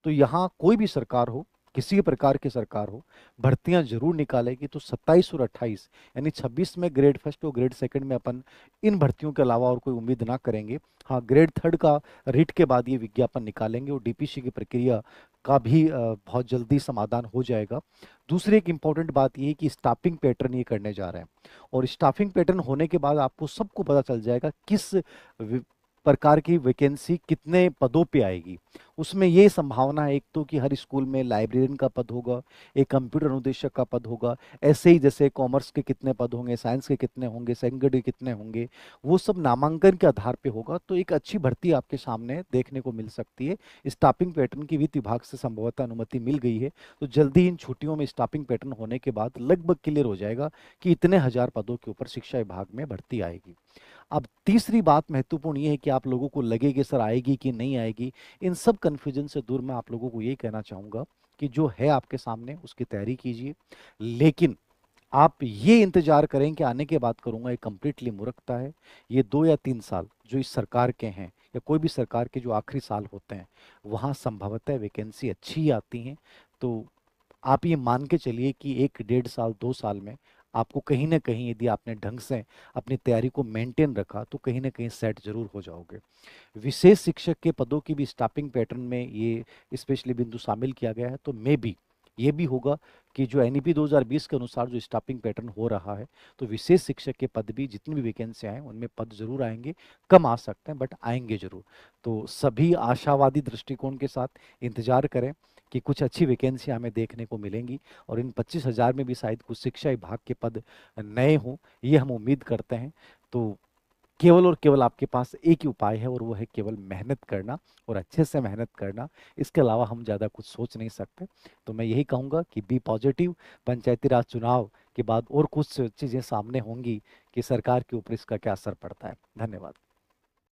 तो यहाँ कोई भी सरकार हो, किसी भी प्रकार की सरकार हो, भर्तियां जरूर निकालेगी। तो 27 और 28 यानी 26 में ग्रेड फर्स्ट और ग्रेड सेकंड में अपन इन भर्तियों के अलावा और कोई उम्मीद ना करेंगे। हाँ, ग्रेड थर्ड का रिट के बाद ये विज्ञापन निकालेंगे और डीपीसी की प्रक्रिया का भी बहुत जल्दी समाधान हो जाएगा। दूसरी एक इंपॉर्टेंट बात ये है कि स्टाफिंग पैटर्न ये करने जा रहे हैं, और स्टाफिंग पैटर्न होने के बाद आपको सबको पता चल जाएगा किस प्रकार की वैकेंसी कितने पदों पे आएगी। उसमें ये संभावना है एक तो कि हर स्कूल में लाइब्रेरियन का पद होगा, एक कंप्यूटर अनुदेशक का पद होगा, ऐसे ही जैसे कॉमर्स के कितने पद होंगे, साइंस के कितने होंगे, सेकंड के कितने होंगे, वो सब नामांकन के आधार पे होगा। तो एक अच्छी भर्ती आपके सामने देखने को मिल सकती है। स्टाफिंग पैटर्न की वित्त विभाग से संभवतः अनुमति मिल गई है, तो जल्दी इन छुट्टियों में स्टाफिंग पैटर्न होने के बाद लगभग क्लियर हो जाएगा कि इतने हजार पदों के ऊपर शिक्षा विभाग में भर्ती आएगी। अब तीसरी बात महत्वपूर्ण ये है कि आप लोगों को लगे कि सर आएगी कि नहीं आएगी, इन सब कंफ्यूजन से दूर मैं आप लोगों को ये कहना चाहूंगा कि जो है आपके सामने उसकी तैयारी कीजिए। लेकिन आप ये इंतजार करें कि आने के बाद करूंगा, ये कंप्लीटली मूर्खता है। ये 2 या 3 साल जो इस सरकार के हैं, या कोई भी सरकार के जो आखिरी साल होते हैं, वहां संभवतः वैकेंसी अच्छी ही आती हैं। तो आप ये मान के चलिए कि 1 डेढ़ साल 2 साल में आपको कहीं ना कहीं, यदि आपने ढंग से अपनी तैयारी को मेंटेन रखा, तो कहीं ना कहीं सेट जरूर हो जाओगे। विशेष शिक्षक के पदों की भी स्टाफिंग पैटर्न में ये स्पेशली बिंदु शामिल किया गया है। तो मे भी ये भी होगा कि जो एनईपी 2020 के अनुसार जो स्टाफिंग पैटर्न हो रहा है, तो विशेष शिक्षक के पद भी जितनी भी वैकेंसी आए उनमें पद जरूर आएंगे। कम आ सकते हैं बट आएंगे जरूर। तो सभी आशावादी दृष्टिकोण के साथ इंतजार करें कि कुछ अच्छी वैकेंसी हमें देखने को मिलेंगी, और इन 25,000 में भी शायद कुछ शिक्षा विभाग के पद नए हों, ये हम उम्मीद करते हैं। तो केवल और केवल आपके पास एक ही उपाय है, और वो है केवल मेहनत करना, और अच्छे से मेहनत करना। इसके अलावा हम ज़्यादा कुछ सोच नहीं सकते। तो मैं यही कहूँगा कि बी पॉजिटिव। पंचायती राज चुनाव के बाद और कुछ चीज़ें सामने होंगी कि सरकार के ऊपर इसका क्या असर पड़ता है। धन्यवाद।